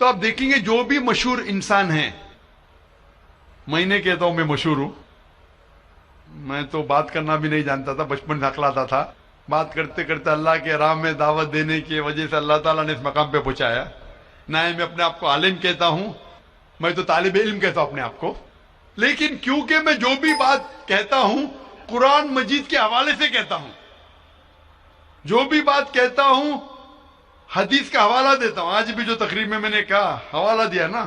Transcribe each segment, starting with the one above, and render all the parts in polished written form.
تو آپ دیکھیں گے جو بھی مشہور انسان ہیں، میں نہیں کہتا ہوں میں مشہور ہوں، میں تو بات کرنا بھی نہیں جانتا تھا، بچپن سے ہکلاتا تھا، بات کرتے کرتے اللہ کے راہ میں دعوت دینے کی وجہ سے اللہ تعالیٰ نے اس مقام پہ پہنچایا. نہ میں اپنے آپ کو عالم کہتا ہوں، میں تو طالب علم کہتا ہوں اپنے آپ کو، لیکن کیونکہ میں جو بھی بات کہتا ہوں قرآن مجید کے حوالے سے کہتا ہوں، جو بھی بات کہتا ہوں حدیث کا حوالہ دیتا ہوں. آج بھی جو تقریر میں نے کہا حوالہ دیا نا،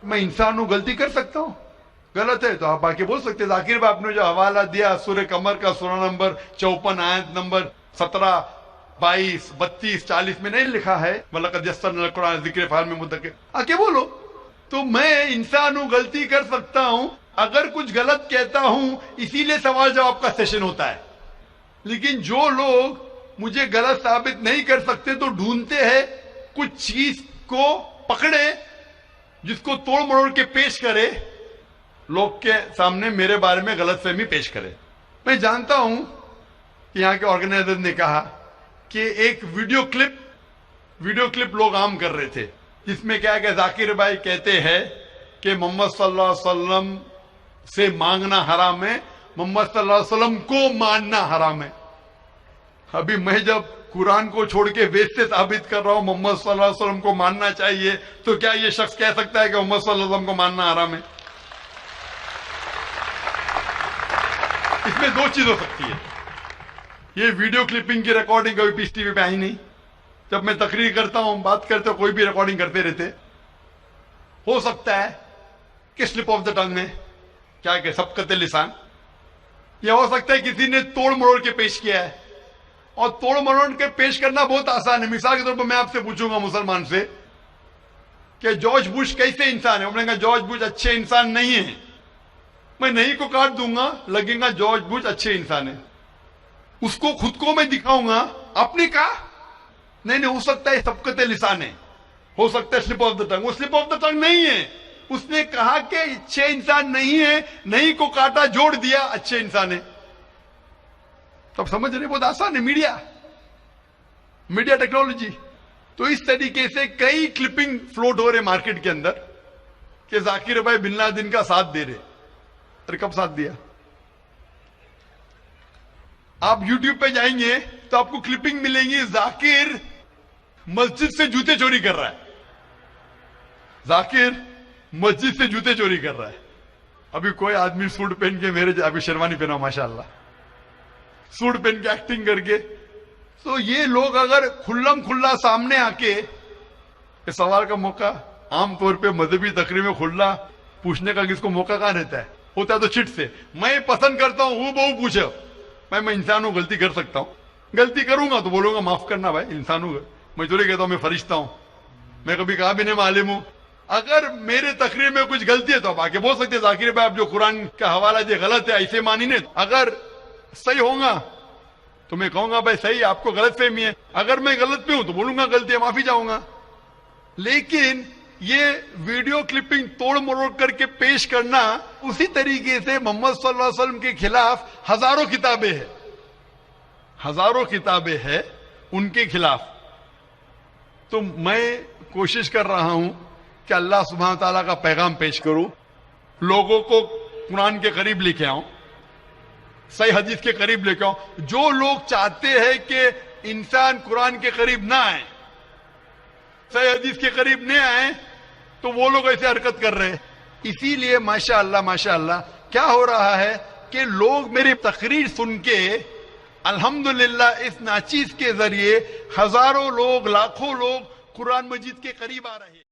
میں انسان ہوں، غلطی کر سکتا ہوں، غلط ہے تو آپ آ کے بول سکتے ہیں. ذاکر بھائی آپ نے جو حوالہ دیا سورہ قمر کا سورہ نمبر 54 آیت نمبر 17 22 32 40 میں نہیں لکھا ہے وَلَقَدْ يَسَّرْنَا الْقُرْآنَ لِلذِّكْرِ فَهَلْ مِن مُدَّكِرٍ، آ کے بولو. تو میں انسان ہوں، غلطی کر سکتا ہوں، اگر کچھ غلط کہتا ہوں اسی لیے سوال جواب کا سیشن ہوتا ہے. لیکن جو لوگ مجھے غلط ثابت نہیں کر سکتے تو ڈھونڈتے ہیں کچھ چیز کو پکڑے جس کو توڑ مروڑ کے پیش کرے، لوگ کے سامنے میرے بارے میں غلط فہمی پیش کرے. میں جانتا ہوں کہ یہاں کے آرگنائزر نے کہا کہ ایک ویڈیو کلپ لوگ عام کر رہے تھے جس میں کیا کہ ذاکر بھائی کہتے ہیں کہ محمد صلی اللہ علیہ وسلم سے مانگنا حرام ہے، محمد صلی اللہ علیہ وسلم کو ماننا حرام ہے. ابھی میں جب قرآن کو چھوڑ کے ویسٹ سے ثابت کر رہا ہوں محمد صلی اللہ علیہ وسلم کو ماننا چاہیے، تو کیا یہ شخص کہہ سکتا ہے کہ محمد صلی اللہ علیہ وسلم کو ماننا حرام ہے؟ اس میں دو چیز ہو سکتی ہے. یہ ویڈیو کلپنگ کی ریکارڈنگ کبھی پیس ٹی وی پہ آئی نہیں. جب میں تقریر کرتا ہوں، بات کرتے ہوں، کوئی بھی ریکارڈنگ کرتے رہتے. ہو سکتا ہے کہ سلپ آف دا ٹنگ میں کیا کہ سبقت لسان، یا ہو سکتا ہے کسی نے توڑ مروڑ کے پیش کیا ہے. اور توڑ مروڑ کے پیش کرنا بہت آسان ہے. مثال کے طور پر میں آپ سے پوچھوں گا مسلمان سے کہ جارج بش کیسے انسان ہے، انہوں نے کہا جارج بش اچھے انسان نہیں ہے. میں نہیں کو کاٹ دوں گا، لگے گا جارج بش اچھے انسان ہے. اس کو خود کو میں دکھاؤں گا، آپ نے کہا نہیں ہو سکتا ہے سبقت لسان ہے، ہو سکتا ہے سلپ آف دا ٹنگ. وہ سلپ آف دا ٹنگ نہیں ہے. اس نے کہا کہ اچھے انسان نہیں ہے، نہیں کو کاٹا، جوڑ دیا اچھے انسان ہے. تب سمجھ رہے، بہت آسان ہے. Media technology. تو اس طریقے سے کئی کلپنگ فلوٹ ہو رہے مارکیٹ کے اندر کہ ذاکر بھائی بن لادن کا ساتھ دے رہے. ارے کب ساتھ دیا؟ آپ یوٹیوب پہ جائیں گے تو آپ کو کلپنگ ملیں گی، ذاکر مسجد سے جوتے چوری کر رہا ہے. ذاکر مسجد سے جوتے چوری کر رہا ہے. ابھی کوئی آدمی سوٹ پہن کے میرے ابھی شیروانی پہنا ماشاءاللہ، سوٹ پہن کے ایکٹنگ کر کے. تو یہ لوگ اگر کھلم کھلا سامنے آ کے اس سوال کا موقع، عام طور پہ مذہبی تقریر میں کھلا پوچھنے کا کس کو موقع کہاں رہتا ہے؟ ہوتا ہے تو چٹ سے. میں پسند کرتا ہوں وہ بہو پوچھو. میں انسان ہوں، غلطی کر سکتا ہوں، غلطی کروں گا تو بولوں گا معاف کرنا بھائی، انسان ہوں. میں تو نہیں کہتا ہوں میں فرشتہ ہوں، میں کبھی کہا بھی نہیں میں عالم ہوں. اگر میرے تقریر میں کچھ غلطی ہے تو آپ آ کے بول سکتے ہیں ذاکر بھائی آپ جو قرآن کا حوالہ دے غلط ہے، ایسے مانی نہیں. اگر صحیح ہوگا تو میں کہوں گا بھائی صحیح، آپ کو غلط فہمی ہے. اگر میں غلط پہ ہوں تو بولوں گا غلطی ہے، معافی چاہوں گا. لیکن یہ ویڈیو کلپنگ توڑ مروڑ کر کے پیش کرنا، اسی طریقے سے محمد صلی اللہ علیہ وسلم کے خلاف ہزاروں کتابیں ہیں ان کے خلاف. تو میں کوشش کر رہا ہوں کہ اللہ سبحانہ تعالیٰ کا پیغام پیش کروں، لوگوں کو قرآن کے قریب لے کے آؤں، صحیح حدیث کے قریب لے کے آؤں. جو لوگ چاہتے ہیں کہ انسان قرآن کے قریب نہ آئے، صحیح حدیث کے قریب نہیں آئے، تو وہ لوگ ایسے حرکت کر رہے ہیں. اسی لیے ماشاءاللہ کیا ہو رہا ہے کہ لوگ میری تقریر سن کے الحمدللہ اس ناچیز کے ذریعے ہزاروں لوگ، لاکھوں لوگ قرآن مجید کے قریب آ رہے ہیں.